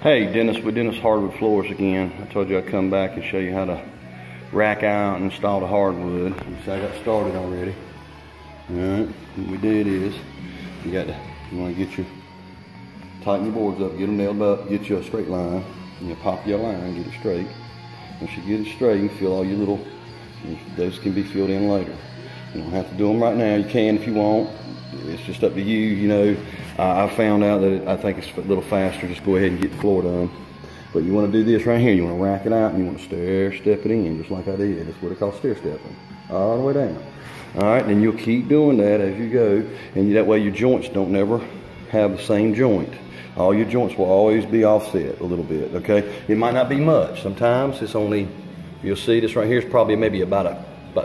Hey, Dennis with Dennis Hardwood Floors again. I told you I'd come back and show you how to rack out and install the hardwood. So I got started already. Alright, what we did is, you want to tighten your boards up, get them nailed up, get you a straight line. And you pop your line, get it straight. Once you get it straight, you can fill all your little, those can be filled in later. You don't have to do them right now. You can if you want. It's just up to you, you know. I found out that I think it's a little faster. Just go ahead and get the floor done. But you want to do this right here. You want to rack it out and you want to stair step it in, just like I did. That's what they call stair stepping, all the way down. All right, then you'll keep doing that as you go, and that way your joints don't never have the same joint. All your joints will always be offset a little bit. Okay, it might not be much. Sometimes it's only, you'll see this right here is probably maybe about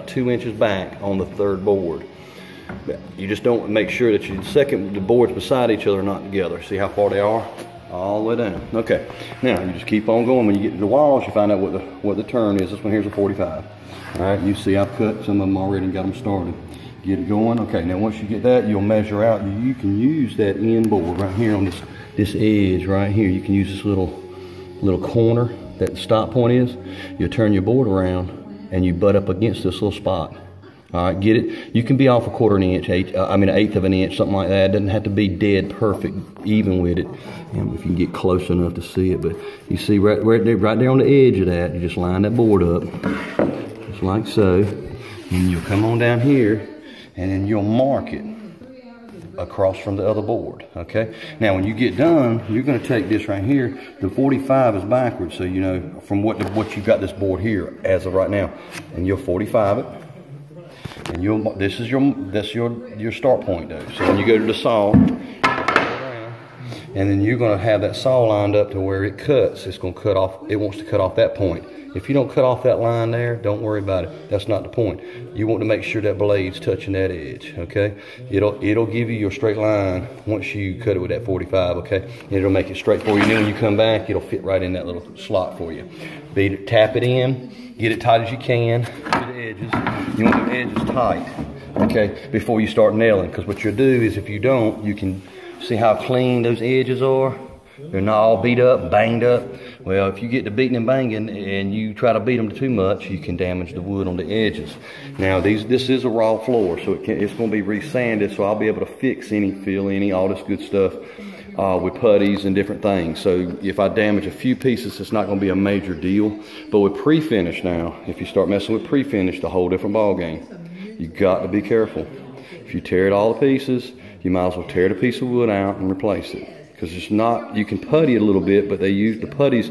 2 inches back on the third board. You just don't make sure that the boards beside each other are not together. See how far they are? All the way down. Okay. Now you just keep on going. When you get to the walls, you find out what the turn is. This one here's a 45. All right. You see, I've cut some of them already and got them started. Get it going. Okay. Now once you get that, you'll measure out. You can use that end board right here on this edge right here. You can use this little corner that the stop point is. You turn your board around and you butt up against this little spot. All right, get it? You can be off a 1/4 inch, an eighth of an inch, something like that. It doesn't have to be dead perfect, even with it. And if you can get close enough to see it, but you see right there on the edge of that, you just line that board up, just like so. And you'll come on down here, and then you'll mark it across from the other board, okay? Now, when you get done, you're gonna take this right here. The 45 is backwards, so you know from what you got this board here as of right now. And you'll 45 it. And that's your start point though. So when you go to the saw, and then you're gonna have that saw lined up to where it cuts. It's gonna cut off, it wants to cut off that point. If you don't cut off that line there, don't worry about it. That's not the point. You want to make sure that blade's touching that edge, okay? It'll give you your straight line once you cut it with that 45, okay? And it'll make it straight for you. And then when you come back, it'll fit right in that little slot for you. Tap it in, get it tight as you can to the edges. You want the edges tight, okay, before you start nailing. Because what you'll do is if you don't, you can see how clean those edges are. They're not all beat up, banged up. Well, if you get to beating and banging and you try to beat them too much, you can damage the wood on the edges. Now, this is a raw floor, so it's going to be re-sanded, so I'll be able to fix fill any, all this good stuff with putties and different things. So if I damage a few pieces, it's not going to be a major deal. But with pre-finish now, if you start messing with pre-finish, the whole different ball game. You got to be careful. If you tear it all to pieces, you might as well tear the piece of wood out and replace it. Because it's not, you can putty it a little bit, but they use the putties.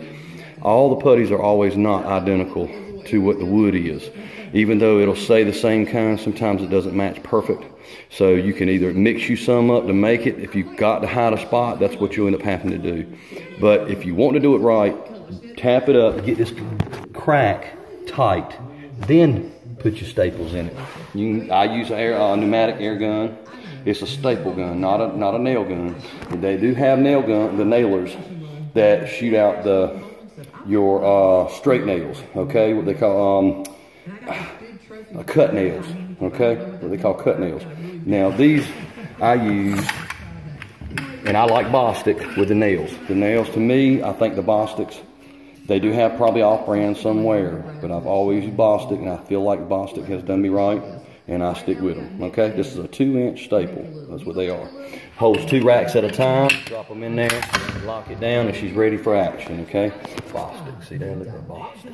All the putties are always not identical to what the wood is. Even though it'll say the same kind, sometimes it doesn't match perfect. So you can either mix you some up to make it. If you've got to hide a spot, that's what you'll end up having to do. But if you want to do it right, tap it up, get this crack tight, then put your staples in it. I use a pneumatic air gun. It's a staple gun, not a nail gun. They do have the nailers that shoot out your straight nails, okay? What they call cut nails, okay? What they call cut nails. Now these I use, and I like Bostik with the nails. The nails, to me, I think the Bostiks, they do have probably off-brand somewhere, but I've always used Bostik, and I feel like Bostik has done me right. And I stick with them, okay? This is a 2-inch staple. That's what they are. Holds 2 racks at a time. Drop them in there, lock it down, and she's ready for action, okay? Bostik, see there, look at Bostik.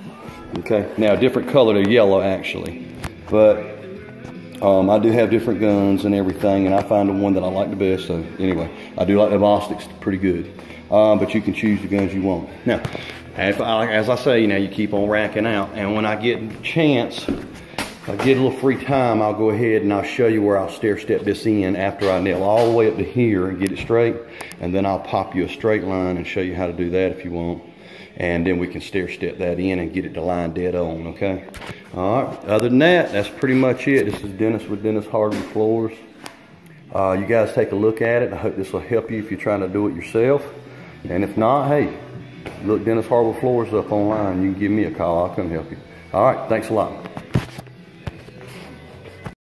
Okay, now different color, they're yellow actually. But I do have different guns and everything, and I find the one that I like the best. So anyway, I do like the Bostiks, pretty good. But you can choose the guns you want. Now, as I say, you keep on racking out, and when I get a chance, if I get a little free time, I'll go ahead and I'll show you where I'll stair step this in after I nail all the way up to here and get it straight. And then I'll pop you a straight line and show you how to do that if you want. And then we can stair step that in and get it to line dead on, okay? All right, other than that, that's pretty much it. This is Dennis with Dennis Hardwood Floors. You guys take a look at it. I hope this will help you if you're trying to do it yourself. And if not, hey, look Dennis Hardwood Floors up online. You can give me a call, I'll come help you. All right, thanks a lot.